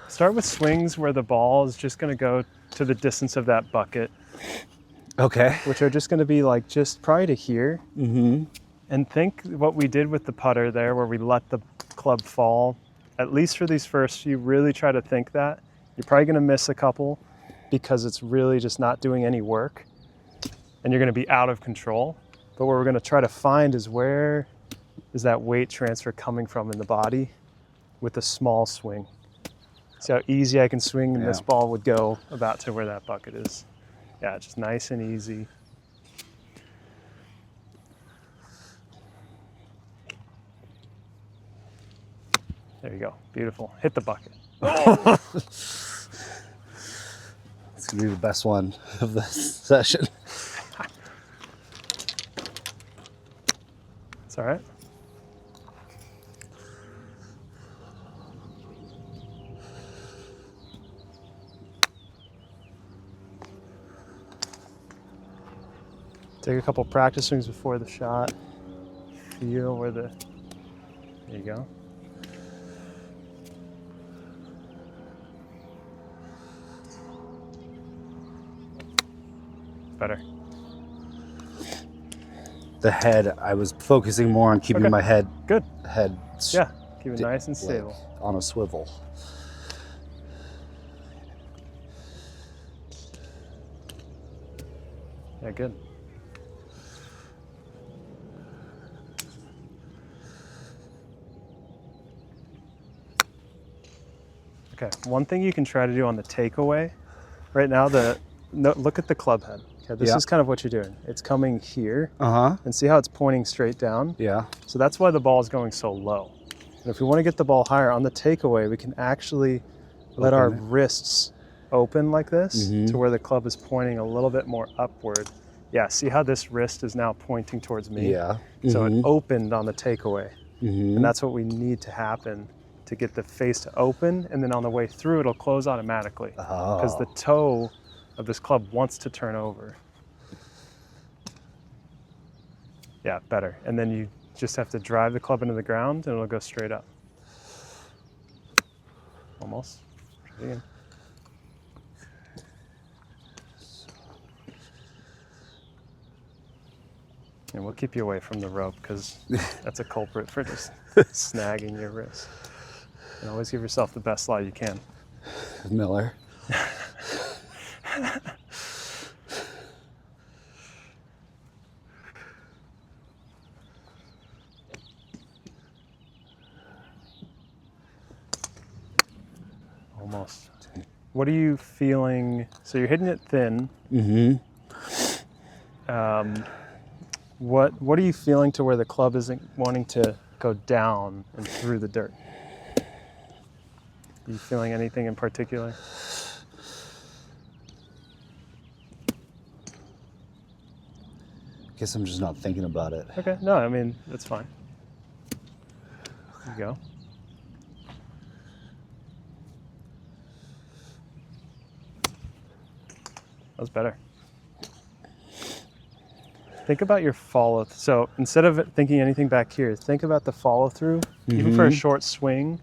Start with swings where the ball is just going to go to the distance of that bucket. Okay. Which are just going to be like just probably to here. Mm-hmm. And think what we did with the putter there, where we let the club fall. At least for these first few, really try to think that. You're probably going to miss a couple because it's really just not doing any work. And you're going to be out of control. But what we're going to try to find is where is that weight transfer coming from in the body with a small swing. See how easy I can swing, and this ball would go about to where that bucket is. Yeah, just nice and easy. There you go. Beautiful. Hit the bucket. Oh! It's going to be the best one of this session. It's all right. Take a couple practice swings before the shot. Feel where the, there you go. Better. The head, I was focusing more on keeping my head. Good. Head. Yeah, keep it nice and stable. Like on a swivel. Yeah, good. Okay, one thing you can try to do on the takeaway, right now, look at the club head. Okay, this is kind of what you're doing. It's coming here, and see how it's pointing straight down? Yeah. So that's why the ball is going so low. And if we want to get the ball higher on the takeaway, we can actually let our wrists open like this to where the club is pointing a little bit more upward. Yeah, see how this wrist is now pointing towards me? Yeah. So it opened on the takeaway. And that's what we need to happen to get the face to open, and then on the way through it'll close automatically because the toe of this club wants to turn over. Yeah, better. And then you just have to drive the club into the ground and it'll go straight up. Almost. Try it again. And we'll keep you away from the rope because that's a culprit for just snagging your wrist. And always give yourself the best lie you can. Miller. Almost. What are you feeling? So you're hitting it thin. What are you feeling to where the club isn't wanting to go down and through the dirt? Are you feeling anything in particular? Guess I'm just not thinking about it. Okay, no, I mean, that's fine. There you go. That was better. Think about your follow. So instead of thinking anything back here, think about the follow through. Even for a short swing,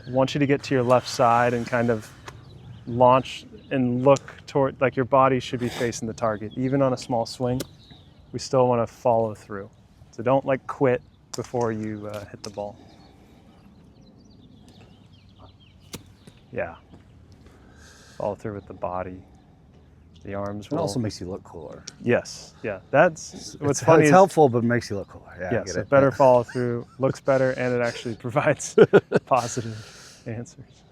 I want you to get to your left side and kind of launch and look toward, like your body should be facing the target. Even on a small swing, we still want to follow through. So don't like quit before you hit the ball. Yeah. Follow through with the body. The arms It also makes you look cooler. Yes, yeah. That's what's funny. It's helpful, but makes you look cooler. Yeah, yes, I get it. Better follow through, looks better, and it actually provides positive answers.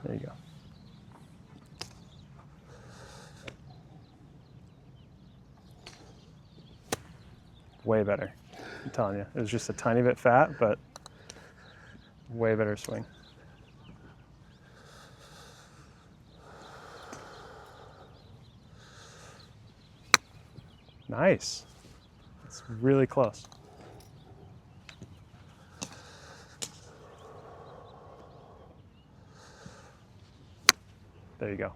There you go. Way better. I'm telling you, it was just a tiny bit fat, but way better swing. Nice. It's really close. There you go.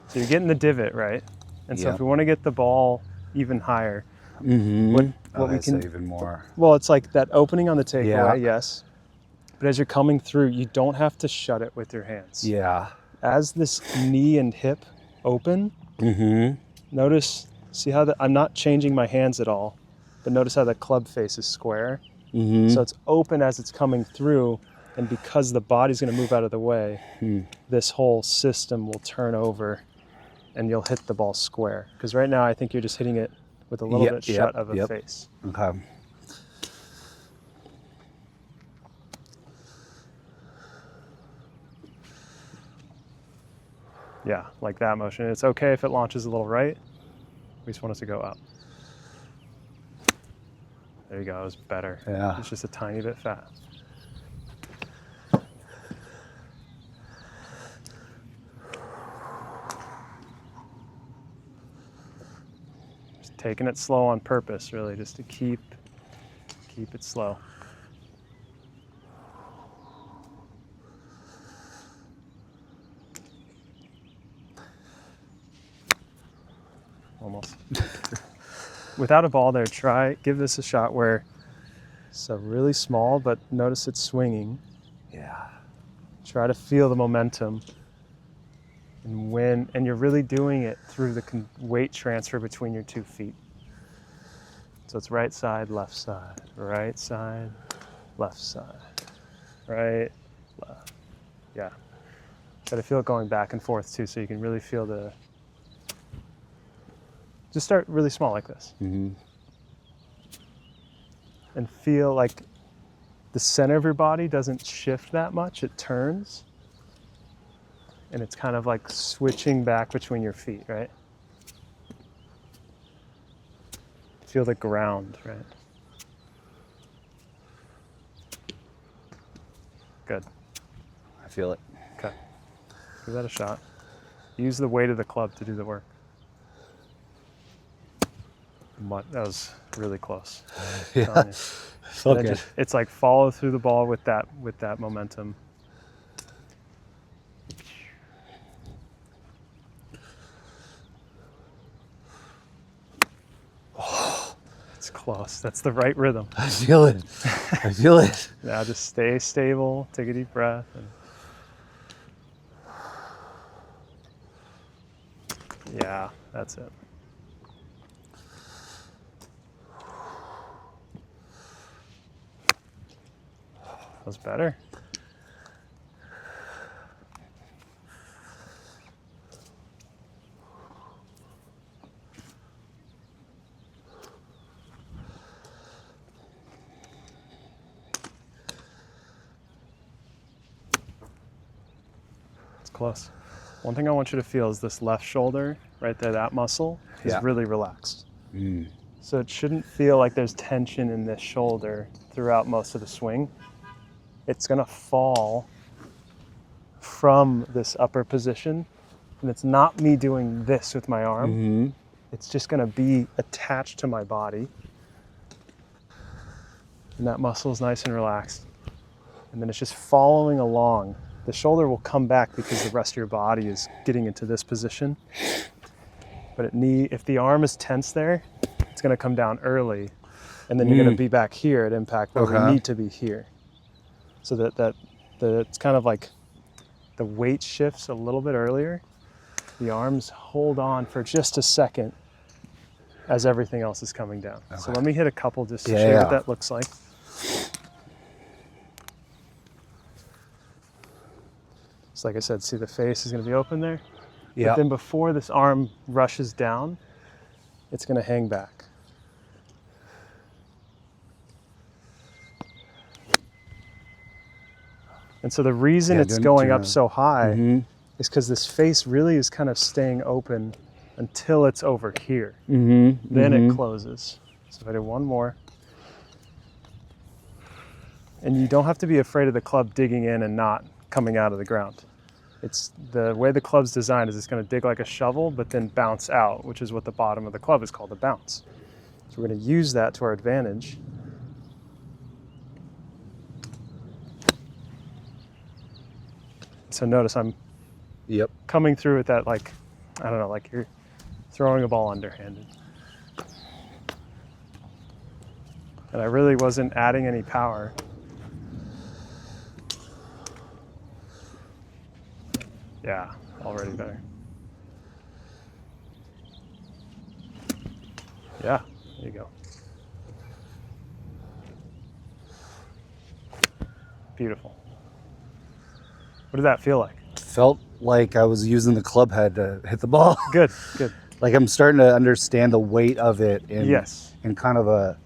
So you're getting the divot, right? And so if we want to get the ball even higher, what we can even more. Well, it's like that opening on the takeaway, yes. But as you're coming through, you don't have to shut it with your hands. Yeah. As this knee and hip open, notice, see how I'm not changing my hands at all, but notice how the club face is square. So it's open as it's coming through, and because the body's going to move out of the way, this whole system will turn over and you'll hit the ball square. Because right now I think you're just hitting it with a little bit shut of a face. Okay. Yeah, like that motion. It's okay if it launches a little right. We just want it to go up. There you go, it was better. Yeah. It's just a tiny bit fast. Just taking it slow on purpose, really, just to keep it slow. Almost. Without a ball there, give this a shot where it's really small, but notice it's swinging. Yeah. Try to feel the momentum. And you're really doing it through the weight transfer between your 2 feet. So it's right side, left side, right side, left side, right, left. Yeah. Try to feel it going back and forth too, so you can really feel just start really small like this. And feel like the center of your body doesn't shift that much, it turns. And it's kind of like switching back between your feet, right? Feel the ground, right? Good. I feel it. Okay. Give that a shot. Use the weight of the club to do the work. That was really close. Yeah. Okay. It's like follow through the ball with that momentum. It's close. That's the right rhythm. I feel it. I feel it. Now just stay stable. Take a deep breath. Yeah, that's it. That was better. It's close. One thing I want you to feel is this left shoulder right there, that muscle is really relaxed. So it shouldn't feel like there's tension in this shoulder throughout most of the swing. It's gonna fall from this upper position, and it's not me doing this with my arm. It's just gonna be attached to my body. And that muscle is nice and relaxed. And then it's just following along. The shoulder will come back because the rest of your body is getting into this position. But if the arm is tense there, it's gonna come down early, and then you're gonna be back here at impact where we need to be here. So that it's kind of like the weight shifts a little bit earlier. The arms hold on for just a second as everything else is coming down. So let me hit a couple just to show you what that looks like. So like I said, see the face is gonna be open there? But then before this arm rushes down, it's gonna hang back. And so the reason it's going up so high is because this face really is kind of staying open until it's over here. Then it closes. So if I do one more. And you don't have to be afraid of the club digging in and not coming out of the ground. It's the way the club's designed is it's going to dig like a shovel, but then bounce out, which is what the bottom of the club is called, a bounce. So we're going to use that to our advantage. So notice I'm coming through with that, like, I don't know, like you're throwing a ball underhanded. And I really wasn't adding any power. Yeah, already better. Yeah, there you go. Beautiful. What did that feel like? Felt like I was using the club head to hit the ball. Good, good. Like I'm starting to understand the weight of it Yes. in kind of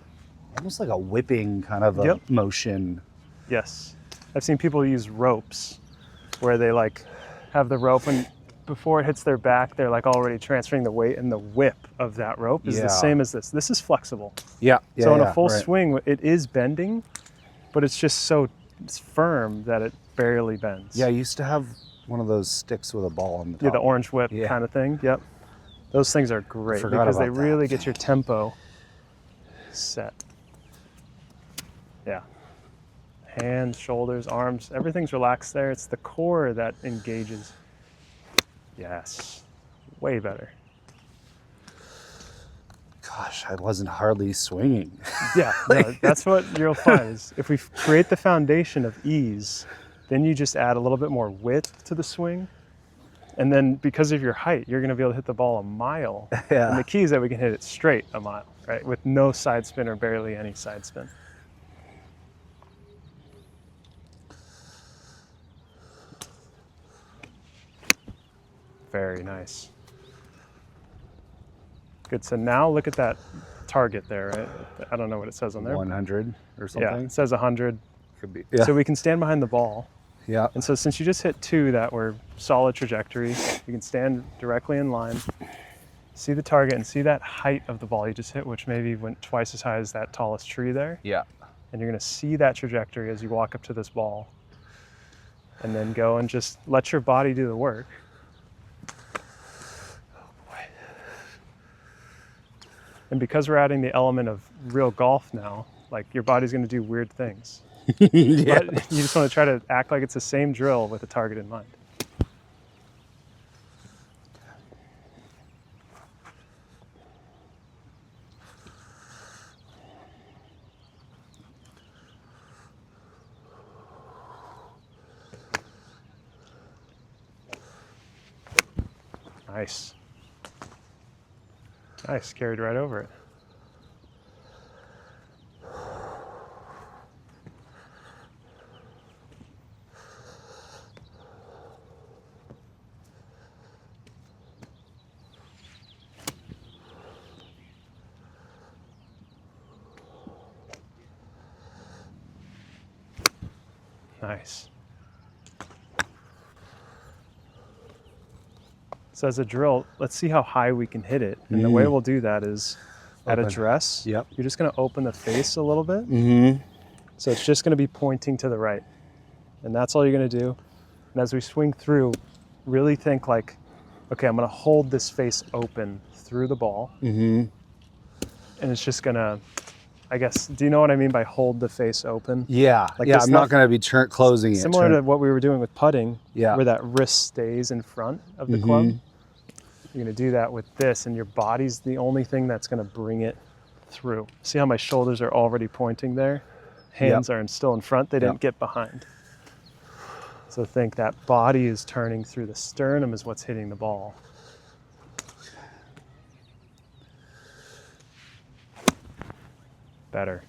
almost like a whipping kind of a Yep. motion. Yes. I've seen people use ropes where they like have the rope and before it hits their back, they're like already transferring the weight, and the whip of that rope is the same as this. This is flexible. Yeah. So in a full right. swing, it is bending, but it's just it's firm that it barely bends. Yeah, I used to have one of those sticks with a ball on the top. Yeah, the orange whip Yeah. kind of thing. Yep. Those things are great because they really get your tempo set. Yeah. Hands, shoulders, arms, everything's relaxed there. It's the core that engages. Yes. Way better. Gosh, I wasn't hardly swinging. Yeah, no, that's what you'll find is if we create the foundation of ease, then you just add a little bit more width to the swing. And then because of your height, you're going to be able to hit the ball a mile. Yeah. And the key is that we can hit it straight a mile, right? With no side spin or barely any side spin. Very nice. Good. So now look at that target there, right? I don't know what it says on there. 100 or something. Yeah, it says 100. Could be. Yeah. So we can stand behind the ball. Yeah. And so since you just hit 2 that were solid trajectory, you can stand directly in line, see the target and see that height of the ball you just hit, which maybe went twice as high as that tallest tree there. Yeah. And you're going to see that trajectory as you walk up to this ball. And then go and just let your body do the work. And because we're adding the element of real golf now, like your body's going to do weird things. Yeah. But you just want to try to act like it's the same drill with a target in mind. Nice. Nice, carried right over it. Nice. So as a drill, let's see how high we can hit it. And the way we'll do that is at address, Yep. you're just going to open the face a little bit. Mm-hmm. So it's just going to be pointing to the right. And that's all you're going to do. And as we swing through, really think like, okay, I'm going to hold this face open through the ball. Mm-hmm. And it's just going to, I guess, do you know what I mean by hold the face open? Yeah. Like yeah. this I'm not going to be closing it. Similar to what we were doing with putting, Yeah. where that wrist stays in front of the club. You're going to do that with this, and your body's the only thing that's going to bring it through. See how my shoulders are already pointing there? Hands are still in front. They didn't get behind. So think that body is turning through the sternum is what's hitting the ball. Better.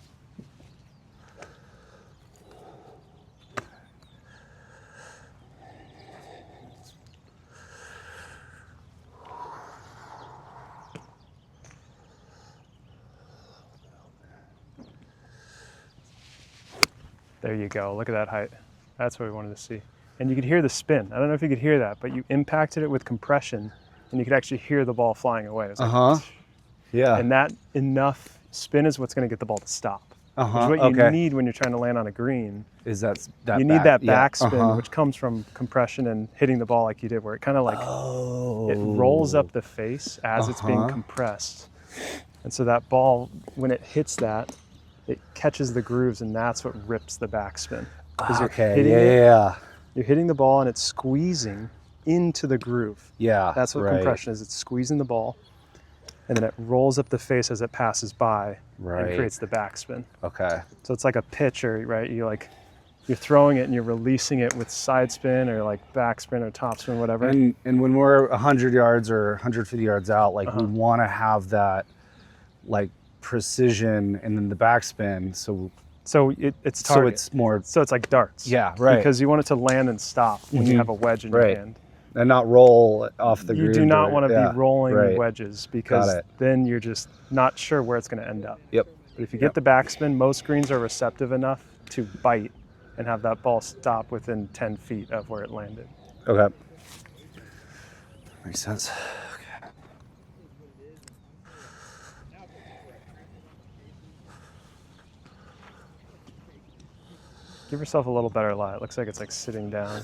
There you go. Look at that height. That's what we wanted to see. And you could hear the spin. I don't know if you could hear that, but you impacted it with compression and you could actually hear the ball flying away. It was like, Yeah. and that enough spin is what's going to get the ball to stop. Which is what you need when you're trying to land on a green. Is that you need that backspin, which comes from compression and hitting the ball like you did, where it kind of like it rolls up the face as it's being compressed. And so that ball, when it hits that, it catches the grooves, and that's what rips the backspin. You're hitting the ball, and it's squeezing into the groove. Yeah. That's what compression is. It's squeezing the ball, and then it rolls up the face as it passes by and creates the backspin. Okay. So it's like a pitcher, right? You like you're throwing it and you're releasing it with side spin or like backspin or topspin, whatever. And when we're 100 yards or 150 yards out, like we want to have that like precision and then the backspin. So it's target. So it's more. So it's like darts. Yeah, right. Because you want it to land and stop when you have a wedge in your hand. And not roll off the groove. You do not want to be rolling wedges because then you're just not sure where it's going to end up. Yep. But if you get the backspin, most greens are receptive enough to bite and have that ball stop within 10 feet of where it landed. Okay. Makes sense. Okay. Give yourself a little better lie. It looks like it's like sitting down.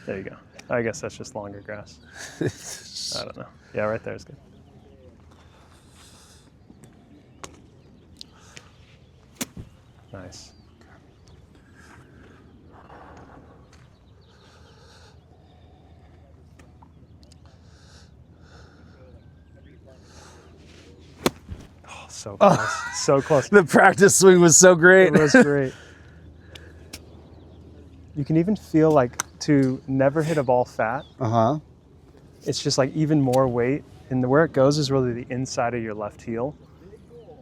There you go. I guess that's just longer grass. I don't know. Yeah, right there is good. Nice. Oh, so close. So close. The practice swing was so great. It was great. You can even feel like to never hit a ball fat. It's just like even more weight. And where it goes is really the inside of your left heel.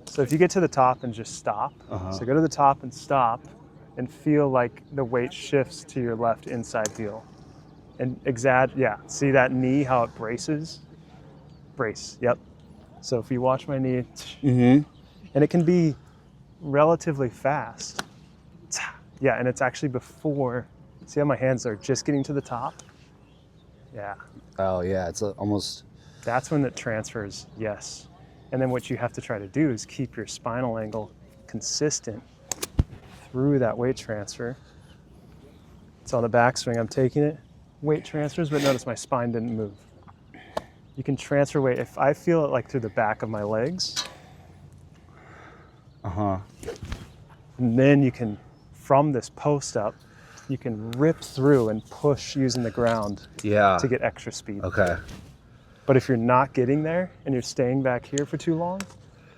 So if you get to the top and just stop, so go to the top and stop and feel like the weight shifts to your left inside heel. And see that knee, how it braces? Brace, yep. So if you watch my knee, and it can be relatively fast. Yeah, and it's actually before, see how my hands are just getting to the top? Yeah. Oh yeah, it's almost. That's when it transfers, yes. And then what you have to try to do is keep your spinal angle consistent through that weight transfer. So on the backswing, I'm taking it, weight transfers, but notice my spine didn't move. You can transfer weight. If I feel it like through the back of my legs, and then you can, from this post up, you can rip through and push using the ground to get extra speed. Okay. But if you're not getting there and you're staying back here for too long,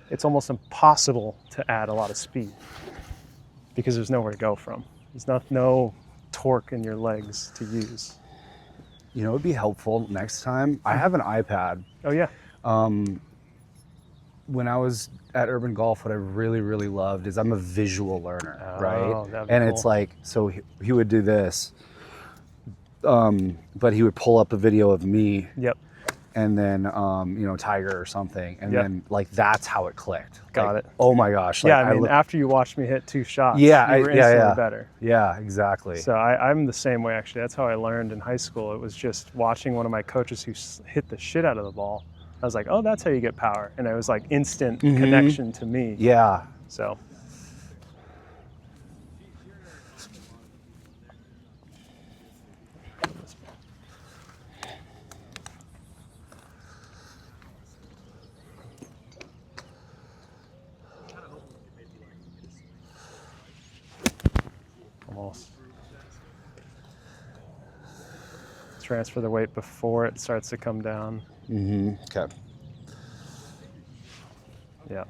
it's almost impossible to add a lot of speed because there's nowhere to go from. There's no torque in your legs to use. You know, it would be helpful next time. I have an iPad. Oh yeah. When I was at Urban Golf, what I really, really loved is I'm a visual learner, right? That'd be And cool. it's like, so he would do this, but he would pull up a video of me. Yep. And then, Tiger or something. And then like, that's how it clicked. Got it. Oh my gosh. Like, Yeah, I mean, after you watched me hit 2 shots, you were instantly better. Yeah, exactly. So I'm the same way, actually. That's how I learned in high school. It was just watching one of my coaches who hit the shit out of the ball. I was like, oh, that's how you get power. And it was like instant connection to me. Yeah. So. Almost. Transfer the weight before it starts to come down. Okay. Yeah.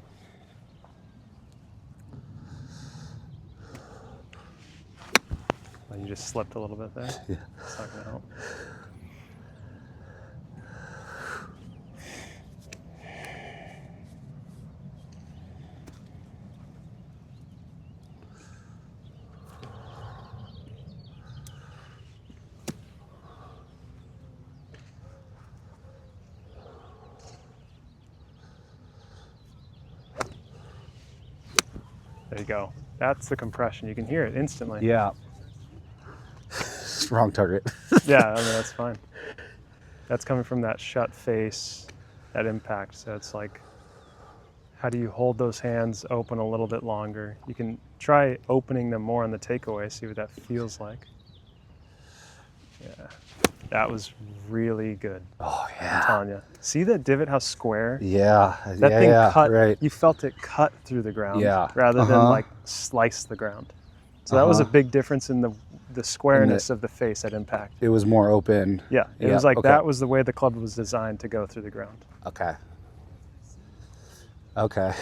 Well, you just slipped a little bit there. Yeah. It's not going to help. There you go. That's the compression. You can hear it instantly. Yeah. Wrong target. Yeah, I mean, that's fine. That's coming from that shut face, that impact. So it's like, how do you hold those hands open a little bit longer? You can try opening them more on the takeaway, see what that feels like. Yeah, that was really good. Oh, yeah. I'm telling you. See that divot, how square? Yeah. That thing cut, right. you felt it cut through the ground rather than like slice the ground. So that was a big difference in the squareness of the face at impact. It was more open. Yeah, it was like that was the way the club was designed to go through the ground. Okay. Okay.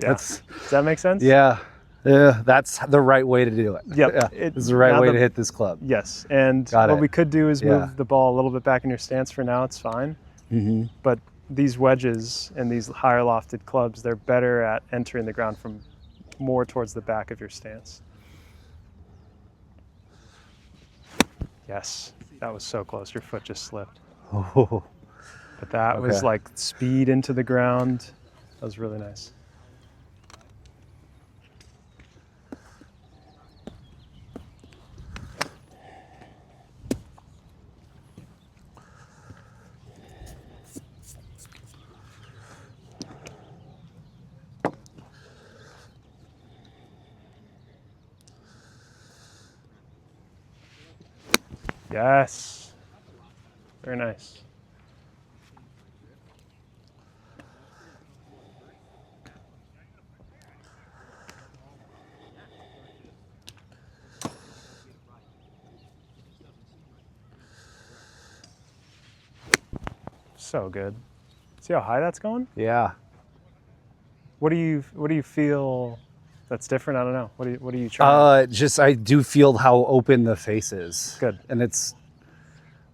Yeah. Does that make sense? Yeah. Yeah, that's the right way to do it. Yep. Yeah, it's the right way to hit this club. Yes, and Got what it. we could do is Yeah. move the ball a little bit back in your stance. For now, it's fine. Mm-hmm. But these wedges and these higher lofted clubs, they're better at entering the ground from more towards the back of your stance. Yes, that was so close. Your foot just slipped. Oh, But that was Okay. like speed into the ground. That was really nice. Yes. Very nice. So good. See how high that's going? yeah. What do you feel that's different? I don't know. What are you trying? Just I do feel how open the face is. Good. And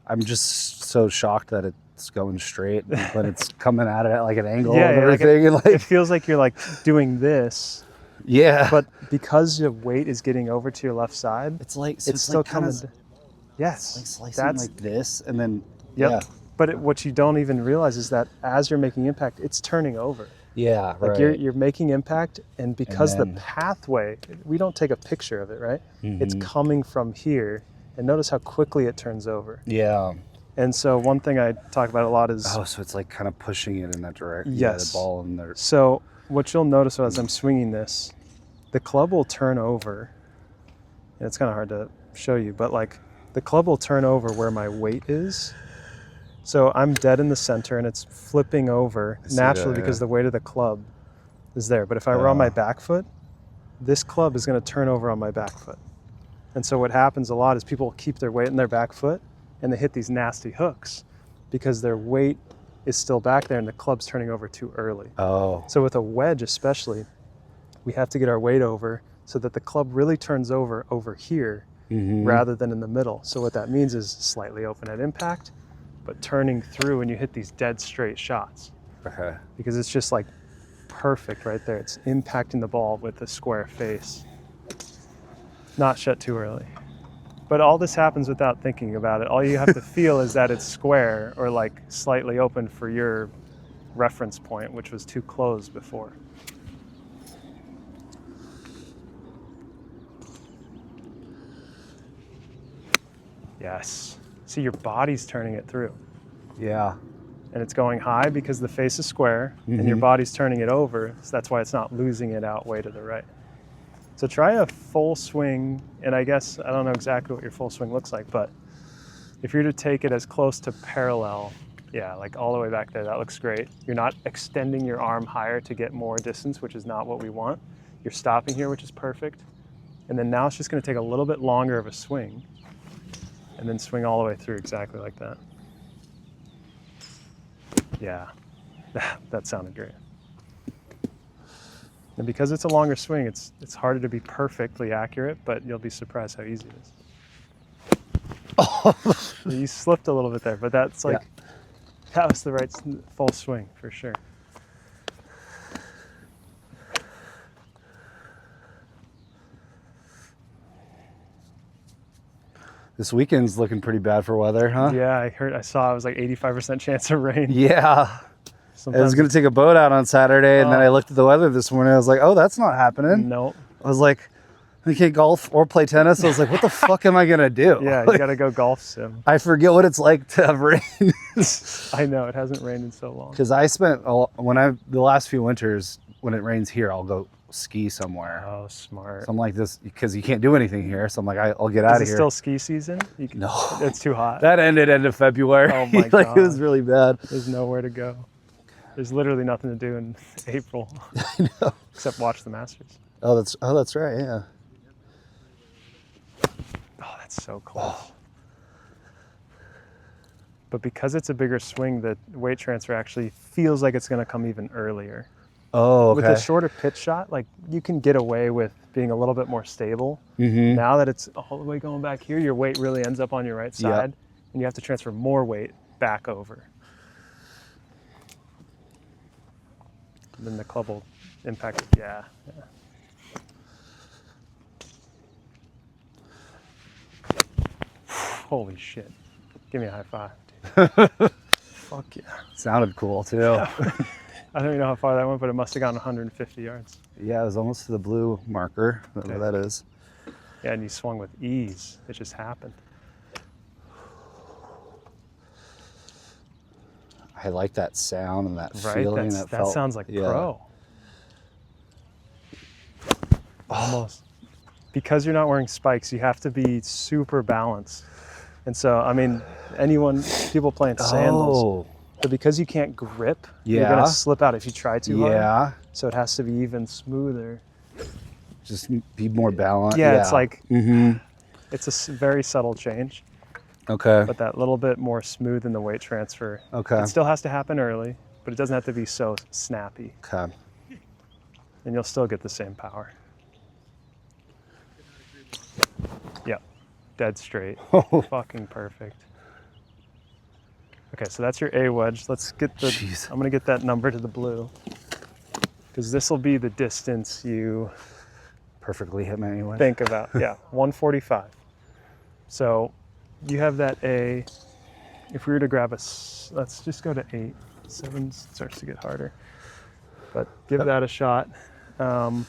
I'm just so shocked that it's going straight, but it's coming at it at like an angle and Like everything. And it feels like you're like doing this, yeah. but because your weight is getting over to your left side, it's like it's still like coming. kinda Yes, like slicing that's like this, and then yep. But what you don't even realize is that as you're making impact, it's turning over. yeah, Like right. you're making impact, and because then- the pathway, we don't take a picture of it, right? It's Mhm. coming from here, and notice how quickly it turns over. Yeah. And so one thing I talk about a lot is Oh, so it's like kind of pushing it in that direction. Yes. Yeah, the ball in there. so what you'll notice as I'm swinging this, the club will turn over. And it's kind of hard to show you, but like the club will turn over where my weight is. So I'm dead in the center and it's flipping over see naturally that, because yeah. the weight of the club is there. But if I were on my Oh. back foot, this club is going to turn over on my back foot. And so what happens a lot is people keep their weight in their back foot and they hit these nasty hooks because their weight is still back there and the club's turning over too early. Oh. So with a wedge especially, we have to get our weight over so that the club really turns over here Mhm. rather than in the middle. So what that means is slightly open at impact, but turning through when you hit these dead straight shots Okay. because it's just like perfect right there. It's impacting the ball with a square face. Not shut too early. But all this happens without thinking about it. All you have to feel is that it's square or like slightly open for your reference point, which was too closed before. Yes. See, your body's turning it through. Yeah. And it's going high because the face is square and your Mhm. body's turning it over. So that's why it's not losing it out way to the right. So try a full swing. And I guess, I don't know exactly what your full swing looks like, but if you're to take it as close to parallel, yeah, like all the way back there, that looks great. You're not extending your arm higher to get more distance, which is not what we want. You're stopping here, which is perfect. And then now it's just going to take a little bit longer of a swing and then swing all the way through exactly like that. Yeah, that sounded great. And because it's a longer swing, it's harder to be perfectly accurate, but you'll be surprised how easy it is. You slipped a little bit there, but that's like, that was the right full swing for sure. This weekend's looking pretty bad for weather, huh? Yeah, I saw it was like 85% chance of rain. Yeah. I Sometimes was going to take a boat out on Saturday, and then Oh. I looked at the weather this morning. I was like, oh, that's not happening. No. I was like, I can't golf or play tennis. I was like, what the fuck am I going to do? Yeah, you got to go golf sim. I forget what it's like to have rain. I know, it hasn't rained in so long. Because I spent, the last few winters, when it rains here, I'll go ski somewhere. Oh, smart. So I'm like this, because you can't do anything here. So I'm like, I'll get out Is of it here. still ski season? No. It's too hot. That ended end of February. Oh my Like, it was God. really bad. There's nowhere to go. There's literally nothing to do in April except watch the Masters. Oh, that's right. Yeah. Oh, that's so close. But because it's a bigger swing, the weight transfer actually feels like it's going to come even earlier. Oh, okay. With a shorter pitch shot, like you can get away with being a little bit more stable. Now that it's all the way going back here, your weight really ends up on your right side, and you have to transfer more weight back over. Then the club will impact it. Yeah. Holy shit. Give me a high five, dude. Fuck yeah. Sounded cool too. I don't even know how far that went, but it must have gone 150 yards. Yeah, it was almost to the blue marker, whatever that is. Yeah, and you swung with ease. It just happened. I like that sound and that feeling. That sounds like pro. Almost. Because you're not wearing spikes, you have to be super balanced. And so, I mean, people playing sandals, but because you can't grip, you're going to slip out if you try too hard. So it has to be even smoother. Just be more balanced. Yeah, it's like, it's a very subtle change. Okay. But that little bit more smooth in the weight transfer. Okay. It still has to happen early, but it doesn't have to be so snappy. Okay. And you'll still get the same power. Yep. Dead straight. Fucking perfect. Okay, so that's your A wedge. Let's get the, I'm gonna get that number to the blue, because this will be the distance you perfectly hit me anyway. Think about. Yeah, 145. So you have that A. If we were to grab let's just go to 8. 7 starts to get harder, but give that a shot. Go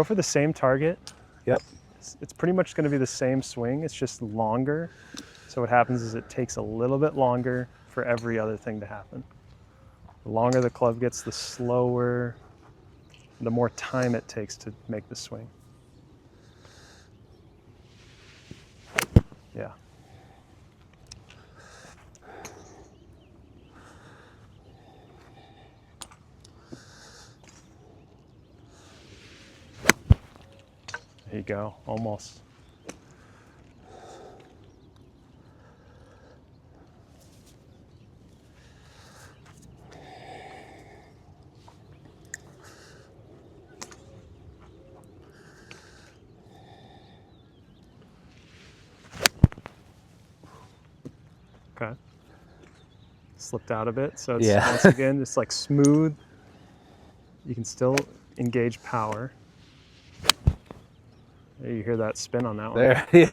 for the same target. Yep. It's pretty much going to be the same swing. It's just longer. So what happens is it takes a little bit longer for every other thing to happen. The longer the club gets, the slower, the more time it takes to make the swing. Yeah. There you go, almost. Okay. Slipped out a bit, so it's once again, it's like smooth. You can still engage power. You hear that spin on that one. There, yeah.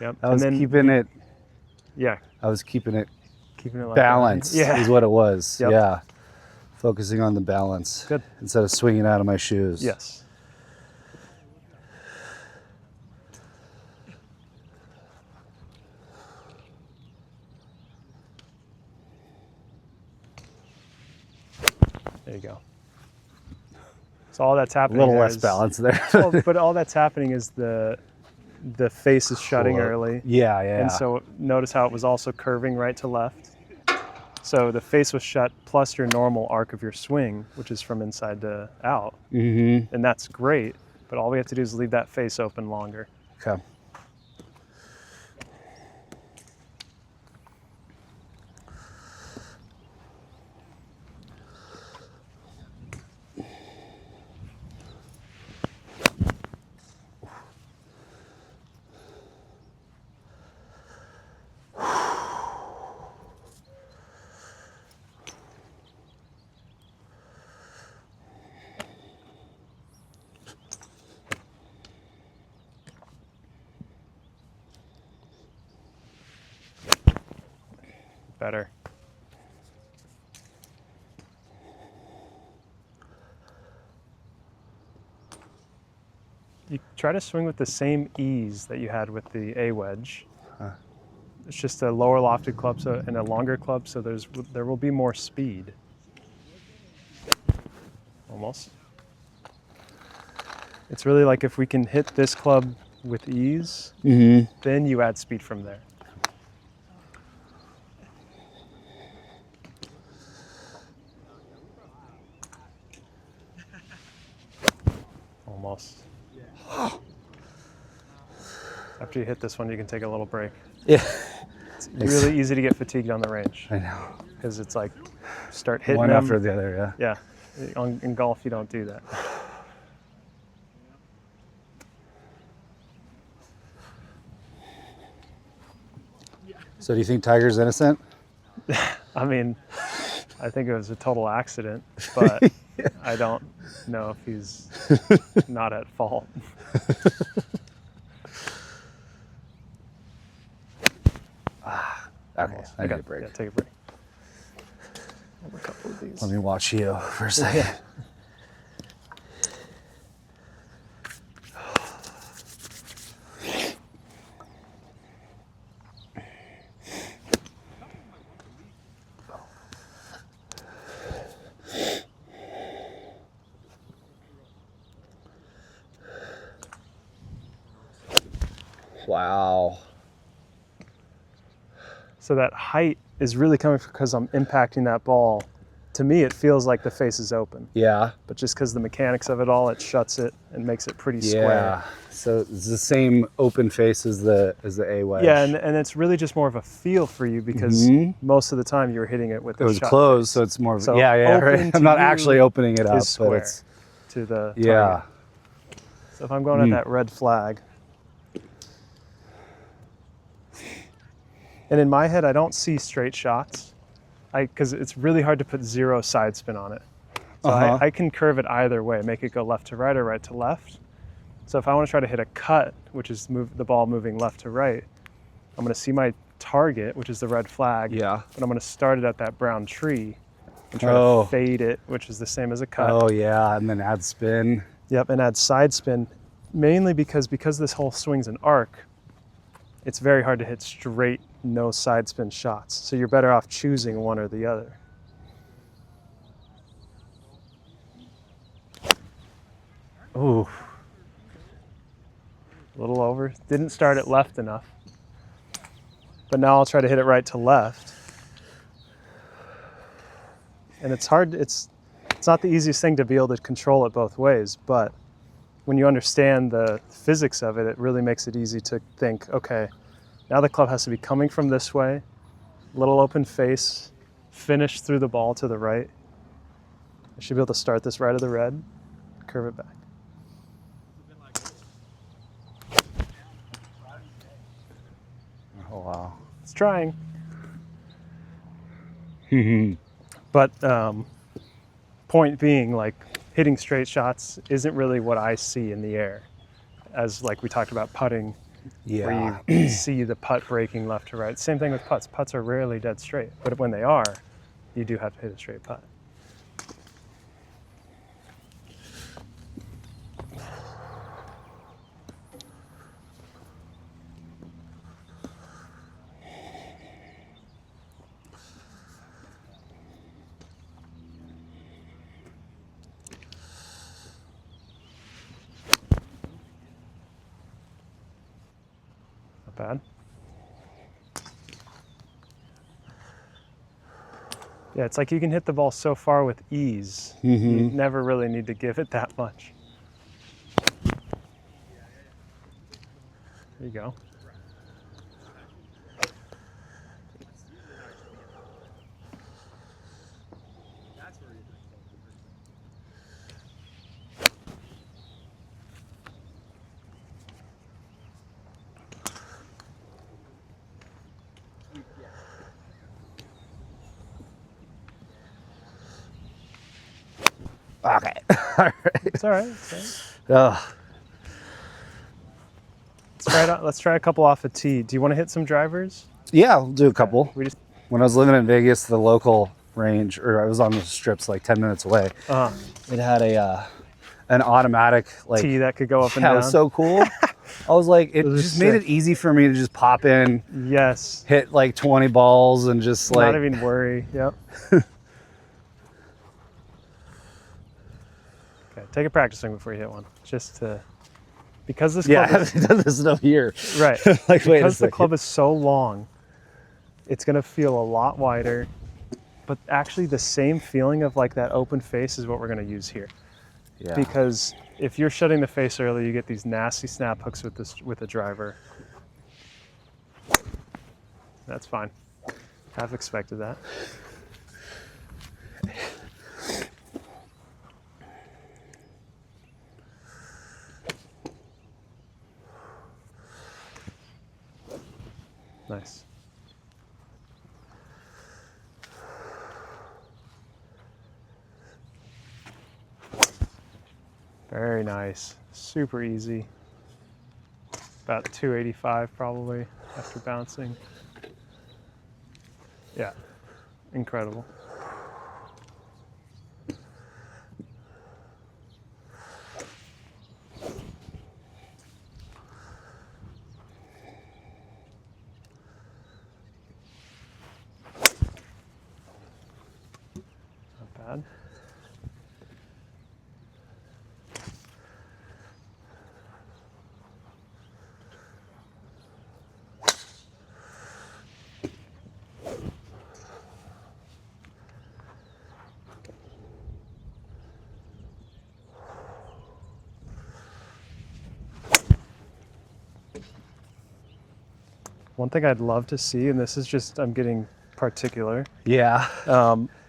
Yep. I was keeping it. Yeah. I was keeping it like balance. Yeah. Is what it was. Yep. Yeah. Focusing on the balance. Good. Instead of swinging out of my shoes. Yes. There you go. So all that's happening. A little less balance there. But all that's happening is the face is shutting early. Yeah, yeah. And so notice how it was also curving right to left. So the face was shut plus your normal arc of your swing, which is from inside to out. Mm-hmm. And that's great, but all we have to do is leave that face open longer. Okay. Better. You try to swing with the same ease that you had with the A wedge. It's just a lower lofted club and a longer club, so there will be more speed. Almost. It's really like if we can hit this club with ease, then you add speed from there. Almost. After you hit this one, you can take a little break. Yeah. It's really easy to get fatigued on the range. I know. Because it's like, start hitting one them. after the other, yeah. Yeah. In golf, you don't do that. So do you think Tiger's innocent? I mean, I think it was a total accident, but I don't know if he's not at fault. Okay, I need a break. Yeah, take a break. I have a couple of these. Let me watch you for a second. Yeah. Wow. So that height is really coming because I'm impacting that ball. To me, it feels like the face is open, Yeah. but just because the mechanics of it all, it shuts it and makes it pretty Yeah. square. So it's the same open face as the A wedge. Yeah, and it's really just more of a feel for you because most of the time you were hitting it with the it was shut closed, face. so it's more of So yeah, open right. to I'm not you actually opening it up, is square but it's to the yeah. target. So if I'm going at that red flag, and in my head I don't see straight shots, because it's really hard to put zero side spin on it. So I can curve it either way, make it go left to right or right to left. So if I want to try to hit a cut, which is the ball moving left to right, I'm going to see my target, which is the red flag. Yeah. But I'm going to start it at that brown tree and try to fade it, which is the same as a cut. Oh yeah, and then add spin. Yep, and add side spin, mainly because this whole swing's an arc, it's very hard to hit straight, no side spin shots. So you're better off choosing one or the other. Ooh. A little over. Didn't start it left enough. But now I'll try to hit it right to left. And it's hard, it's not the easiest thing to be able to control it both ways, but when you understand the physics of it, it really makes it easy to think, okay, now the club has to be coming from this way, little open face, finish through the ball to the right. I should be able to start this right of the red, curve it back. Oh wow. It's trying. But point being, like, hitting straight shots isn't really what I see in the air. As like we talked about putting, Yeah. where you see the putt breaking left to right. Same thing with putts. Putts are rarely dead straight, but when they are, you do have to hit a straight putt. Not bad. Yeah, it's like you can hit the ball so far with ease. You never really need to give it that much. There you go. Okay. All right. It's all right. It's all right. Ugh. Let's try a couple off a tee. Do you want to hit some drivers? Yeah, I'll do a couple. We just When I was living in Vegas, the local range, or I was on the strips like 10 minutes away. It had an automatic like tee that could go up and yeah, down. it was so cool. I was like, it Those are just made it sick. easy for me to just pop in, Yes. hit like 20 balls, and just like Not even worry. Yep. Okay, take a practice swing before you hit one, just to, because this yeah, I club is, haven't done this enough here. right. Like, wait a Because the second. club is so long, it's gonna feel a lot wider, but actually the same feeling of like that open face is what we're gonna use here. Yeah. Because if you're shutting the face early, you get these nasty snap hooks with the driver. That's fine. Half expected that. Nice. Very nice. Super easy. About 285 probably after bouncing. Yeah, incredible. Not bad. One thing I'd love to see, and this is just, I'm getting particular. Yeah.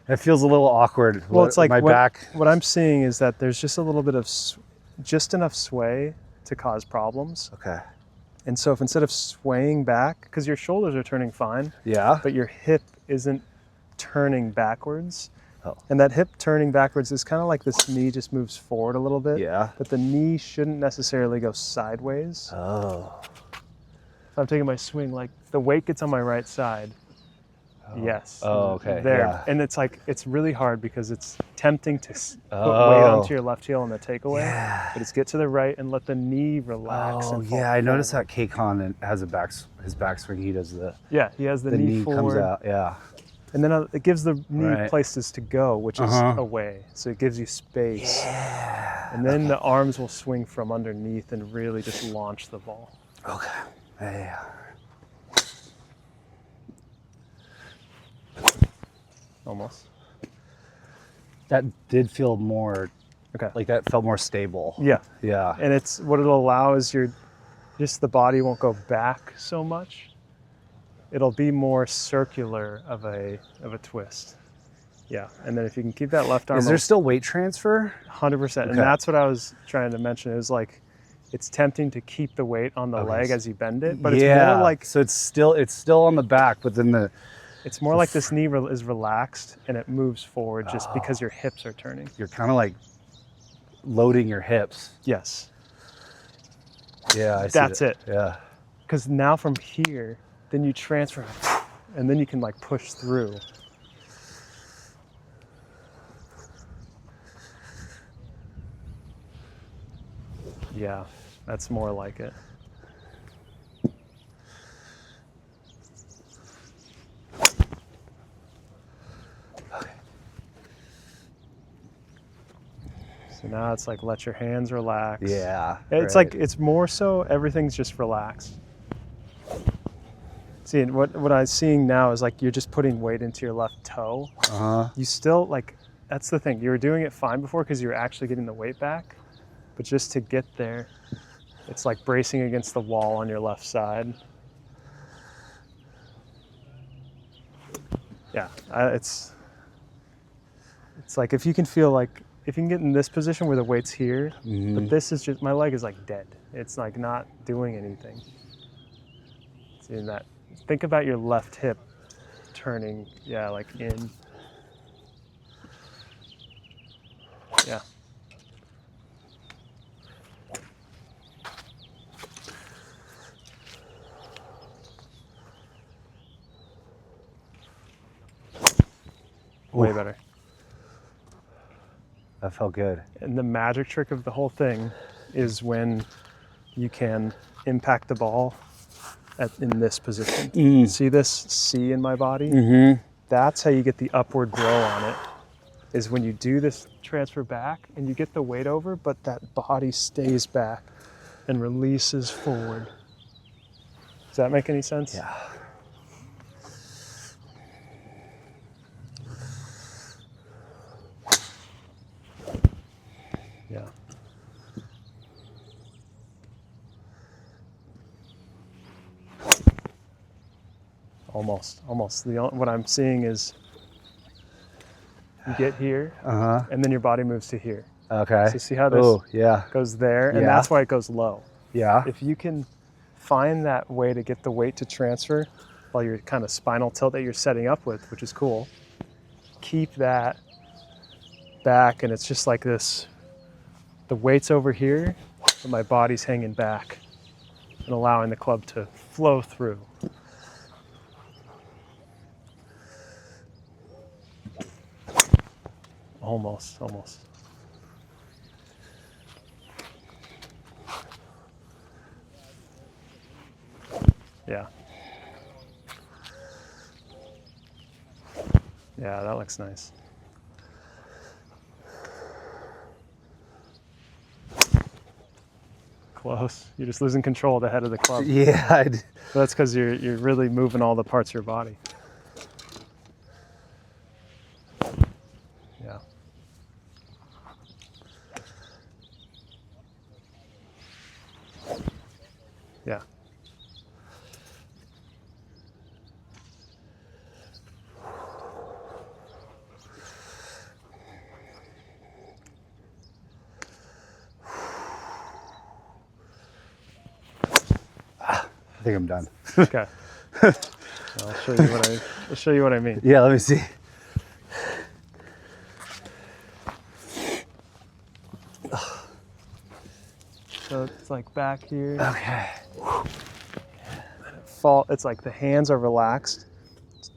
It feels a little awkward. Well, it's like my back. what I'm seeing is that there's just a little bit of, just enough sway to cause problems. Okay. And so if instead of swaying back, because your shoulders are turning fine, Yeah. but your hip isn't turning backwards. Oh. And that hip turning backwards is kind of like this knee just moves forward a little bit. Yeah. But the knee shouldn't necessarily go sideways. Oh. If I'm taking my swing, like the weight gets on my right side. Oh. Yes. Oh, okay. There. Yeah. And it's like, it's really hard because it's tempting to put weight Oh. onto your left heel in the takeaway. Yeah. But it's get to the right and let the knee relax. Oh, and fall yeah. I noticed forward. that K-Con has his backswing. He does Yeah, he has the knee comes forward. out. Yeah. And then it gives the knee Right. places to go, which is away. So it gives you space. Yeah. And then the arms will swing from underneath and really just launch the ball. Okay. Yeah. Almost. That did feel more, Okay. like that felt more stable. Yeah. Yeah. And it's what it'll allow is just the body won't go back so much. It'll be more circular of a twist. Yeah. And then if you can keep that left arm Is there still weight transfer? 100%. And Okay. that's what I was trying to mention. It was like, it's tempting to keep the weight on the leg as you bend it, but it's more like, so it's still on the back, but then it's more like this knee is relaxed and it moves forward just because your hips are turning. you're kind of like loading your hips. Yes. Yeah, I see That's it. Yeah. Because now from here, then you transfer and then you can like push through. Yeah, that's more like it. So now it's like let your hands relax. Yeah. It's right. like it's more so everything's just relaxed. See, and what I'm seeing now is like you're just putting weight into your left toe. You still like, that's the thing. You were doing it fine before because you were actually getting the weight back, but just to get there, it's like bracing against the wall on your left side. Yeah, it's like if you can feel like, if you can get in this position where the weight's here, but this is just, my leg is like dead. It's like not doing anything. See that? Think about your left hip turning, yeah, like in. Yeah. Way better. That felt good. And the magic trick of the whole thing is when you can impact the ball in this position. See this C in my body? That's how you get the upward blow on it, is when you do this transfer back and you get the weight over, but that body stays back and releases forward. Does that make any sense? Yeah. Yeah. Almost. What I'm seeing is you get here, and then your body moves to here. Okay. So see how this goes there, and that's why it goes low. Yeah. If you can find that way to get the weight to transfer while you're kind of spinal tilt that you're setting up with, which is cool, keep that back, and it's just like this The weight's over here, but my body's hanging back and allowing the club to flow through. Almost, almost. Yeah. Yeah, that looks nice. Close. You're just losing control of the head of the club. Yeah, But that's because you're really moving all the parts of your body. Yeah. Yeah. I think I'm done. Okay. I'll show you what I mean. Yeah, let me see. So it's like back here. Okay. It's like the hands are relaxed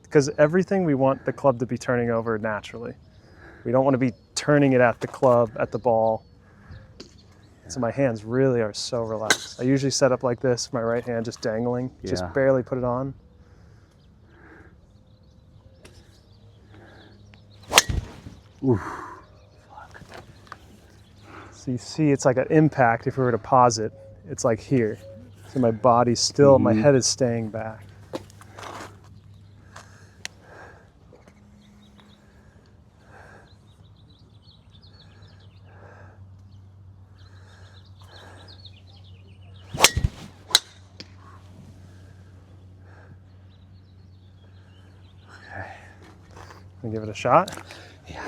because everything we want the club to be turning over naturally. We don't want to be turning it at the club, at the ball. So my hands really are so relaxed. I usually set up like this, my right hand just dangling, just barely put it on. Oof. So you see it's like an impact. If we were to pause it, it's like here. So my body's still, my head is staying back. Can I give it a shot? Yeah.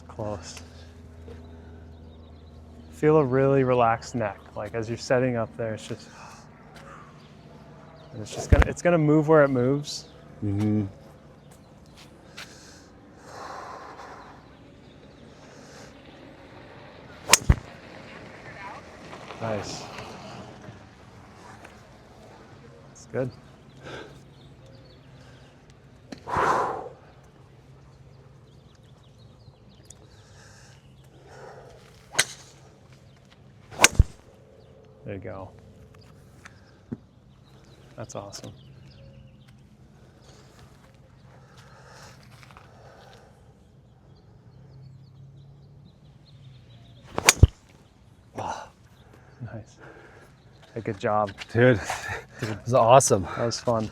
Close. Feel a really relaxed neck. Like as you're setting up there, it's just, and it's gonna move where it moves. Mm-hmm. Nice. It's good. There you go. That's awesome. Nice. Hey, good job. Dude, it was awesome. That was fun.